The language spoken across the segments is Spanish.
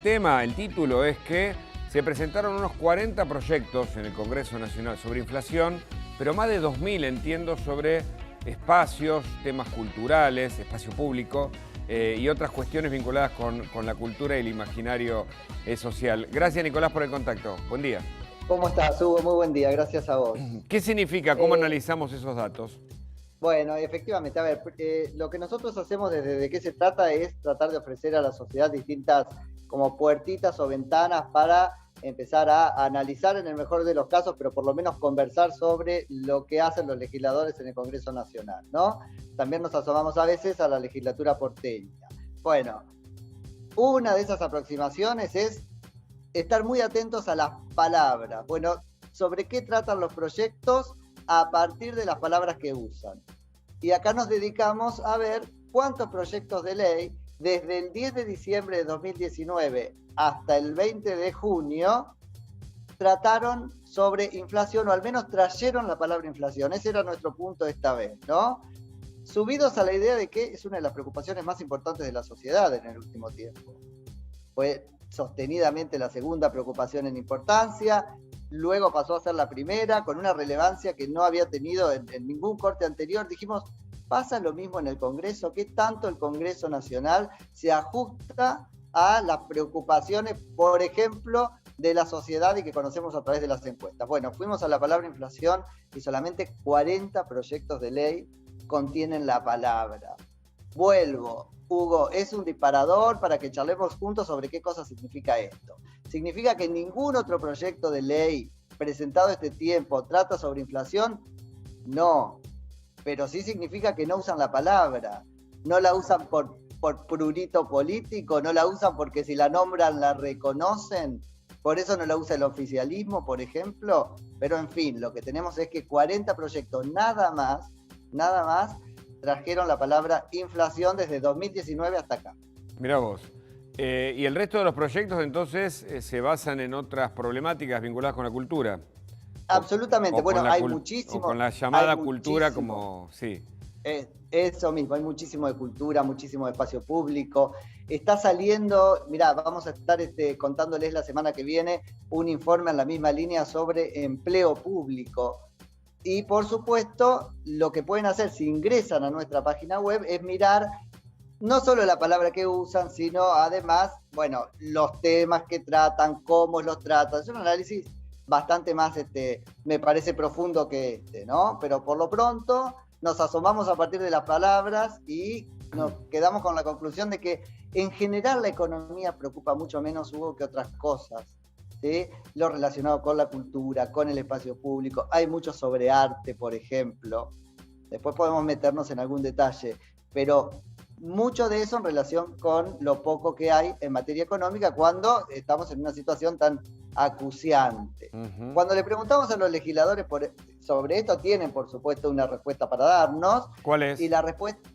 tema, el título es que se presentaron unos 40 proyectos en el Congreso Nacional sobre inflación, pero más de 2000, entiendo, sobre espacios, temas culturales, espacio público y otras cuestiones vinculadas con la cultura y el imaginario social. Gracias, Nicolás, por el contacto. Buen día. ¿Cómo estás, Hugo? Muy buen día, gracias a vos. ¿Qué significa? ¿Cómo analizamos esos datos? Bueno, efectivamente, a ver, lo que nosotros hacemos desde de qué se trata es tratar de ofrecer a la sociedad distintas como puertitas o ventanas para empezar a analizar en el mejor de los casos, pero por lo menos conversar sobre lo que hacen los legisladores en el Congreso Nacional, ¿no? También nos asomamos a veces a la legislatura porteña. Bueno, una de esas aproximaciones es estar muy atentos a las palabras. Bueno, ¿sobre qué tratan los proyectos? A partir de las palabras que usan. Y acá nos dedicamos a ver cuántos proyectos de ley, desde el 10 de diciembre de 2019 hasta el 20 de junio, trataron sobre inflación, o al menos trajeron la palabra inflación. Ese era nuestro punto esta vez, ¿no? Subidos a la idea de que es una de las preocupaciones más importantes de la sociedad en el último tiempo. Fue sostenidamente la segunda preocupación en importancia, luego pasó a ser la primera, con una relevancia que no había tenido en ningún corte anterior. Dijimos, ¿pasa lo mismo en el Congreso? ¿Qué tanto el Congreso Nacional se ajusta a las preocupaciones, por ejemplo, de la sociedad y que conocemos a través de las encuestas? Bueno, fuimos a la palabra inflación y solamente 40 proyectos de ley contienen la palabra. Vuelvo, Hugo, es un disparador para que charlemos juntos sobre qué cosa significa esto. ¿Significa que ningún otro proyecto de ley presentado este tiempo trata sobre inflación? No, pero sí significa que no usan la palabra, no la usan por prurito político, no la usan porque si la nombran la reconocen, por eso no la usa el oficialismo, por ejemplo. Pero en fin, lo que tenemos es que 40 proyectos nada más, trajeron la palabra inflación desde 2019 hasta acá. Mirá vos. ¿Y el resto de los proyectos entonces se basan en otras problemáticas vinculadas con la cultura? Absolutamente. Bueno, hay muchísimo. O con la llamada cultura como... Sí. Eso mismo, hay muchísimo de cultura, muchísimo de espacio público. Está saliendo, mirá, vamos a estar contándoles la semana que viene un informe en la misma línea sobre empleo público. Y por supuesto, lo que pueden hacer si ingresan a nuestra página web es mirar no solo la palabra que usan, sino además, bueno, los temas que tratan, cómo los tratan. Es un análisis bastante más, me parece profundo que ¿no? Pero por lo pronto nos asomamos a partir de las palabras y nos quedamos con la conclusión de que en general la economía preocupa mucho menos, Hugo, que otras cosas. ¿Sí? Lo relacionado con la cultura, con el espacio público. Hay mucho sobre arte, por ejemplo. Después podemos meternos en algún detalle, pero mucho de eso en relación con lo poco que hay en materia económica cuando estamos en una situación tan acuciante. Cuando le preguntamos a los legisladores sobre esto, tienen por supuesto una respuesta para darnos. ¿Cuál es? Y la respuesta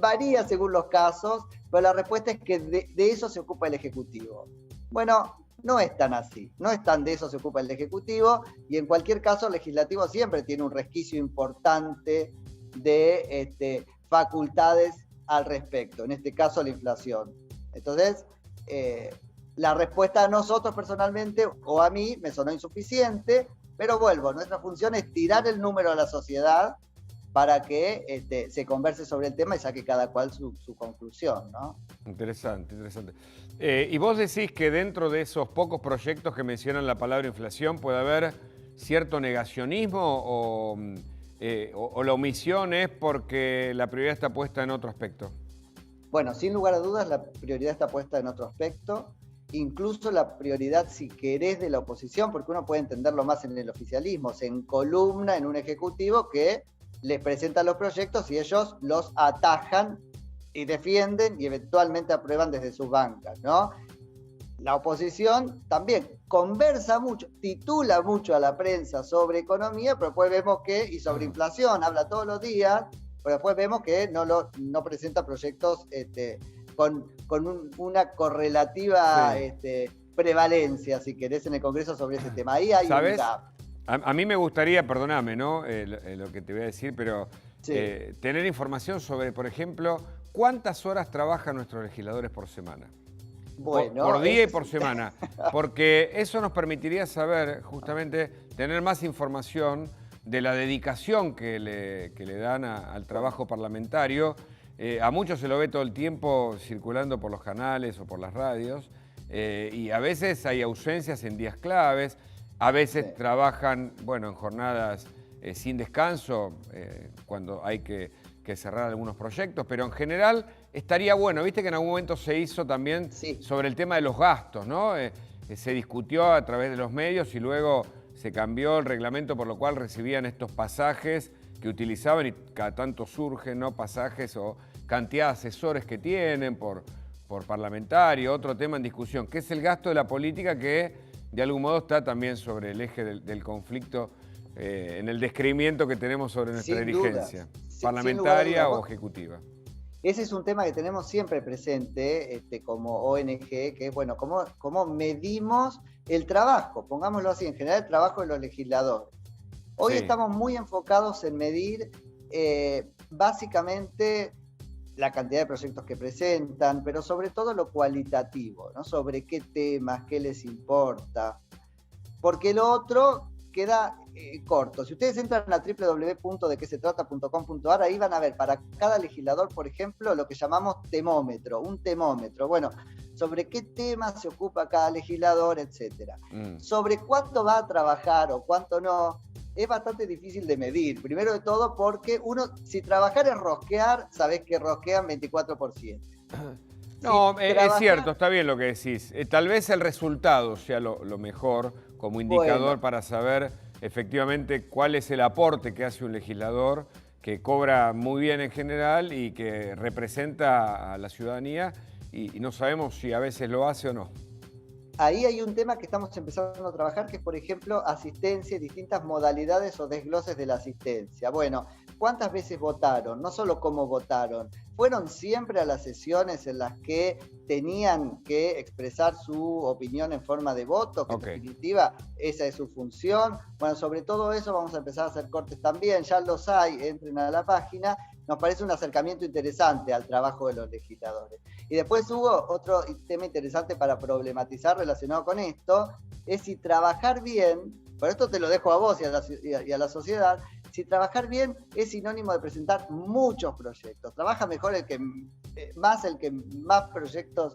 varía según los casos, pero la respuesta es que de eso se ocupa el Ejecutivo. Bueno, no es tan así, no es tan de eso se ocupa el Ejecutivo, y en cualquier caso el Legislativo siempre tiene un resquicio importante de facultades al respecto, en este caso la inflación. Entonces, la respuesta a nosotros personalmente, o a mí, me sonó insuficiente, pero vuelvo, nuestra función es tirar el número a la sociedad para que se converse sobre el tema y saque cada cual su conclusión, ¿no? Interesante, interesante. Y vos decís que dentro de esos pocos proyectos que mencionan la palabra inflación puede haber cierto negacionismo o la omisión es porque la prioridad está puesta en otro aspecto. Bueno, sin lugar a dudas la prioridad está puesta en otro aspecto, incluso la prioridad, si querés, de la oposición, porque uno puede entenderlo más en el oficialismo, se encolumna en un ejecutivo que les presenta los proyectos y ellos los atajan y defienden y eventualmente aprueban desde sus bancas, ¿no? La oposición también conversa mucho, titula mucho a la prensa sobre economía, pero después vemos que, y sobre inflación, habla todos los días, pero después vemos que no presenta proyectos con una correlativa prevalencia, si querés, en el Congreso sobre ese tema. Ahí hay un gap. A mí me gustaría, perdóname, ¿no? Lo que te voy a decir, pero Sí. Tener información sobre, por ejemplo, cuántas horas trabajan nuestros legisladores por semana. Bueno, por día y por semana, porque eso nos permitiría saber, justamente, tener más información de la dedicación que le dan al trabajo parlamentario. A muchos se lo ve todo el tiempo circulando por los canales o por las radios, y a veces hay ausencias en días claves, a veces trabajan, bueno, en jornadas sin descanso, cuando hay que cerrar algunos proyectos, pero en general estaría bueno. Viste que en algún momento se hizo también sobre el tema de los gastos, ¿no? Se discutió a través de los medios y luego se cambió el reglamento por lo cual recibían estos pasajes que utilizaban y cada tanto surgen, ¿no? Pasajes o cantidad de asesores que tienen por parlamentario. Otro tema en discusión, que es el gasto de la política, que de algún modo está también sobre el eje del conflicto en el descreimiento que tenemos sobre nuestra dirigencia, parlamentaria o ejecutiva. Ese es un tema que tenemos siempre presente como ONG, que es, bueno, cómo medimos el trabajo, pongámoslo así, en general el trabajo de los legisladores. Hoy estamos muy enfocados en medir básicamente la cantidad de proyectos que presentan, pero sobre todo lo cualitativo, ¿no? Sobre qué temas, qué les importa, porque lo otro queda corto. Si ustedes entran a www.dequesetrata.com.ar, ahí van a ver para cada legislador, por ejemplo, lo que llamamos temómetro, un temómetro. Bueno, sobre qué temas se ocupa cada legislador, etcétera. Sobre cuánto va a trabajar o cuánto no, es bastante difícil de medir. Primero de todo porque si trabajar es rosquear, sabés que rosquean 24%. No, es cierto, está bien lo que decís. Tal vez el resultado sea lo mejor como indicador para saber efectivamente cuál es el aporte que hace un legislador que cobra muy bien en general y que representa a la ciudadanía y no sabemos si a veces lo hace o no. Ahí hay un tema que estamos empezando a trabajar, que es, por ejemplo, asistencia, distintas modalidades o desgloses de la asistencia. Bueno, ¿cuántas veces votaron? No solo cómo votaron. ¿Fueron siempre a las sesiones en las que tenían que expresar su opinión en forma de voto? Que en definitiva, esa es su función. Bueno, sobre todo eso vamos a empezar a hacer cortes también. Ya los hay, entren a la página. Nos parece un acercamiento interesante al trabajo de los legisladores. Y después hubo otro tema interesante para problematizar relacionado con esto, es si trabajar bien, por esto te lo dejo a vos y a la sociedad, si trabajar bien es sinónimo de presentar muchos proyectos. ¿Trabaja mejor el que más proyectos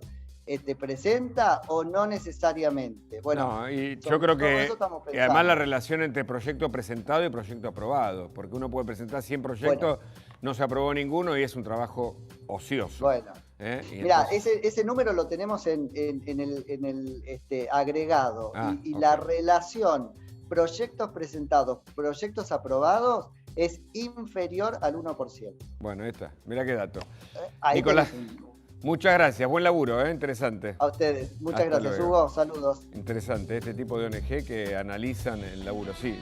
presenta o no necesariamente? Bueno, no, y yo creo que además la relación entre proyecto presentado y proyecto aprobado, porque uno puede presentar 100 proyectos, no se aprobó ninguno y es un trabajo ocioso. Bueno, mirá, ese número lo tenemos en el agregado y la relación proyectos presentados, proyectos aprobados es inferior al 1%. Bueno, ahí está, mirá qué dato. Nicolás, muchas gracias, buen laburo, interesante. A ustedes, muchas gracias, Hugo, saludos. Interesante, este tipo de ONG que analizan el laburo, sí.